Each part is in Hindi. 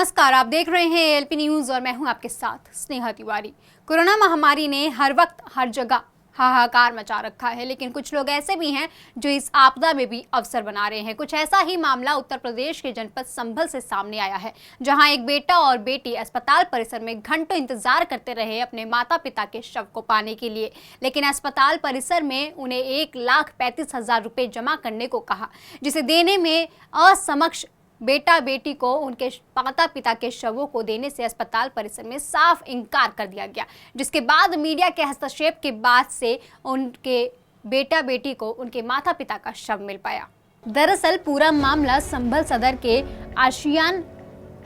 नमस्कार, आप देख रहे हैं एएलपी न्यूज और मैं हूं आपके साथ स्नेहा तिवारी। कोरोना महामारी ने हर वक्त हर जगह हाहाकार मचा रखा है, लेकिन कुछ लोग ऐसे भी हैं जो इस आपदा में भी अवसर बना रहे हैं। कुछ ऐसा ही मामला उत्तर प्रदेश के जनपद संभल से सामने आया है, जहां एक बेटा और बेटी अस्पताल परिसर में घंटों इंतजार करते रहे अपने माता पिता के शव को पाने के लिए, लेकिन अस्पताल परिसर में उन्हें 1,35,000 रुपए जमा करने को कहा, जिसे देने में असमक्ष बेटा बेटी को उनके माता पिता के शवों को देने से अस्पताल परिसर में साफ इनकार कर दिया गया, जिसके बाद मीडिया के हस्तक्षेप के बाद से उनके बेटा बेटी को उनके माता पिता का शव मिल पाया। दरअसल पूरा मामला संभल सदर के आशियान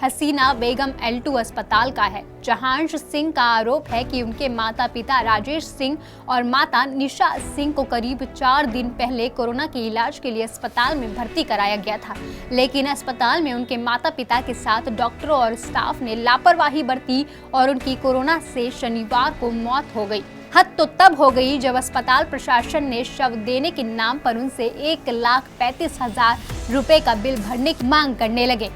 हसीना बेगम L2 अस्पताल का है, जहां अंश सिंह का आरोप है कि उनके माता पिता राजेश सिंह और माता निशा सिंह को करीब 4 दिन पहले कोरोना के इलाज के लिए अस्पताल में भर्ती कराया गया था, लेकिन अस्पताल में उनके माता पिता के साथ डॉक्टरों और स्टाफ ने लापरवाही बरती और उनकी कोरोना से शनिवार को मौत हो गई। हद तो तब हो गई जब अस्पताल प्रशासन ने शव देने के नाम पर उनसे 1,35,000 रुपए का बिल भरने की मांग करने लगे।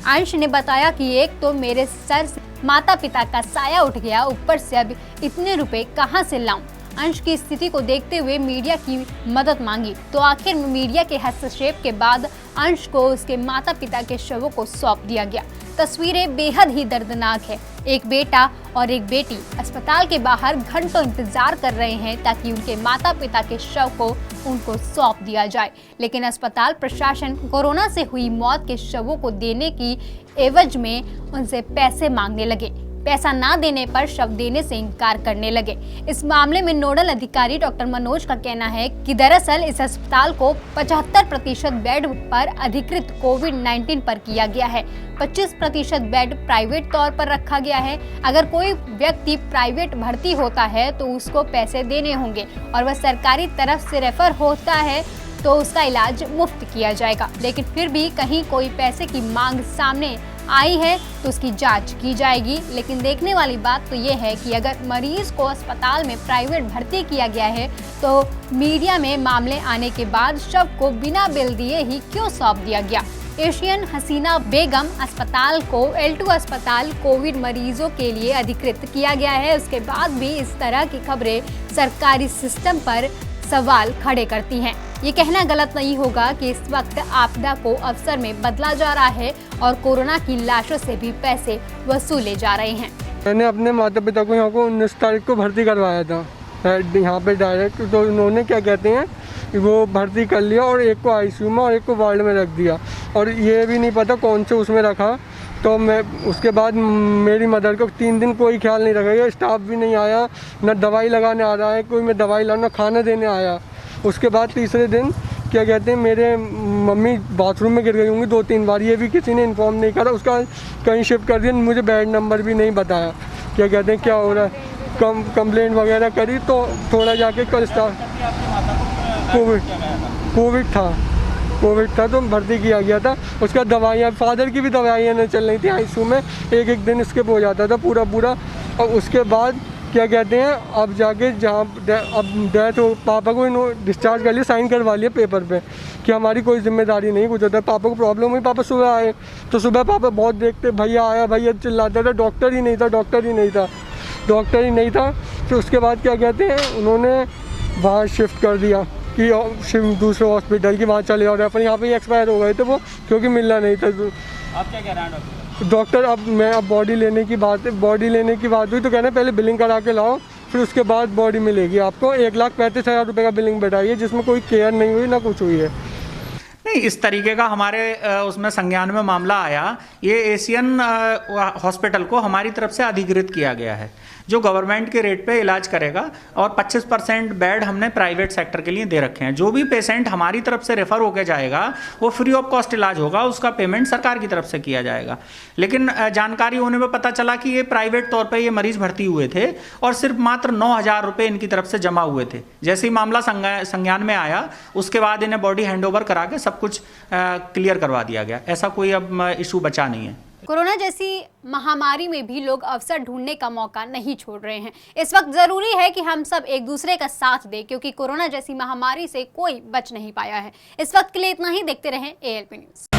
अंश ने बताया कि एक तो मेरे सर से माता पिता का साया उठ गया, ऊपर से अब इतने रुपए कहां से लाऊं। अंश की स्थिति को देखते हुए मीडिया की मदद मांगी, तो आखिर मीडिया के हस्तक्षेप के बाद अंश को उसके माता पिता के शवों को सौंप दिया गया। तस्वीरें बेहद ही दर्दनाक है। एक बेटा और एक बेटी अस्पताल के बाहर घंटों इंतजार कर रहे हैं ताकि उनके माता पिता के शव को उनको सौंप दिया जाए, लेकिन अस्पताल प्रशासन कोरोना से हुई मौत के शवों को देने की एवज में उनसे पैसे मांगने लगे। पैसा ना देने पर शव देने से इनकार करने लगे। इस मामले में नोडल अधिकारी डॉक्टर मनोज का कहना है कि दरअसल इस अस्पताल को 75% बेड पर अधिकृत कोविड-19 पर किया गया है, 25% बेड प्राइवेट तौर पर रखा गया है। अगर कोई व्यक्ति प्राइवेट भर्ती होता है तो उसको पैसे देने होंगे, और वह सरकारी तरफ से रेफर होता है तो उसका इलाज मुफ्त किया जाएगा, लेकिन फिर भी कहीं कोई पैसे की मांग सामने आई है तो उसकी जांच की जाएगी। लेकिन देखने वाली बात तो ये है कि अगर मरीज को अस्पताल में प्राइवेट भर्ती किया गया है तो मीडिया में मामले आने के बाद शव को बिना बिल दिए ही क्यों सौंप दिया गया। एशियन हसीना बेगम अस्पताल को L2 अस्पताल कोविड मरीजों के लिए अधिकृत किया गया है, उसके बाद भी इस तरह की खबरें सरकारी सिस्टम पर सवाल खड़े करती हैं। ये कहना गलत नहीं होगा कि इस वक्त आपदा को अवसर में बदला जा रहा है और कोरोना की लाशों से भी पैसे वसूले जा रहे हैं। मैंने अपने माता पिता को यहाँ को 19 तारीख को भर्ती करवाया था यहाँ पे डायरेक्ट, तो उन्होंने क्या कहते हैं कि वो भर्ती कर लिया और एक को आईसीयू में और एक को वार्ड में रख दिया, और ये भी नहीं पता कौन से उसमें रखा। तो मैं उसके बाद मेरी मदर को 3 दिन कोई ख्याल नहीं रखा, स्टाफ भी नहीं आया, ना दवाई लगाने आ रहा है कोई, मैं दवाई लाना खाना देने आया। उसके बाद तीसरे दिन क्या कहते हैं मेरे मम्मी बाथरूम में गिर गई होंगी 2-3 बार, ये भी किसी ने इन्फॉर्म नहीं करा, उसका कहीं शिफ्ट कर दिया, मुझे बेड नंबर भी नहीं बताया। क्या कहते हैं क्या हो रहा है, कंप्लेंट वगैरह करी तो थोड़ा जाके कल स्टाफ कोविड था तो भर्ती किया गया था। उसका दवाइयाँ, फादर की भी दवाइयाँ नहीं चल रही थी आईसीयू में, एक दिन स्किप हो जाता था पूरा। और उसके बाद क्या कहते हैं अब जाके जहाँ अब डेथ हो, पापा को डिस्चार्ज कर लिया, साइन करवा लिया पेपर पे कि हमारी कोई जिम्मेदारी नहीं कुछ होता। पापा को प्रॉब्लम हुई, पापा सुबह आए तो सुबह पापा बहुत देखते, भैया आया भैया चिल्लाता था, डॉक्टर ही नहीं था। तो उसके बाद क्या कहते हैं उन्होंने वहाँ शिफ्ट कर दिया कि दूसरे हॉस्पिटल की वहाँ चले, और अपन यहाँ पे एक्सपायर हो गए थे वो, क्योंकि मिलना नहीं था। आप क्या कह रहे हैं डॉक्टर? अब बॉडी लेने की बात हुई तो कहना पहले बिलिंग करा के लाओ, फिर उसके बाद बॉडी मिलेगी आपको। 1,35,000 रुपये का बिलिंग बैठाई है, जिसमें कोई केयर नहीं हुई ना कुछ हुई है। नहीं, इस तरीके का हमारे उसमें संज्ञान में मामला आया। ये एशियन हॉस्पिटल को हमारी तरफ से अधिकृत किया गया है, जो गवर्नमेंट के रेट पे इलाज करेगा, और 25% बेड हमने प्राइवेट सेक्टर के लिए दे रखे हैं। जो भी पेशेंट हमारी तरफ से रेफर होकर जाएगा वो फ्री ऑफ कॉस्ट इलाज होगा, उसका पेमेंट सरकार की तरफ से किया जाएगा। लेकिन जानकारी होने पर पता चला कि ये प्राइवेट तौर पे ये मरीज भर्ती हुए थे और सिर्फ मात्र 9,000 रुपये इनकी तरफ से जमा हुए थे। जैसे ही मामला संज्ञान में आया उसके बाद इन्हें बॉडी हैंडओवर करा के सब कुछ क्लियर करवा दिया गया। ऐसा कोई अब इशू बचा नहीं है। कोरोना जैसी महामारी में भी लोग अवसर ढूंढने का मौका नहीं छोड़ रहे हैं। इस वक्त जरूरी है कि हम सब एक दूसरे का साथ दें, क्योंकि कोरोना जैसी महामारी से कोई बच नहीं पाया है। इस वक्त के लिए इतना ही। देखते रहें एएलपी न्यूज।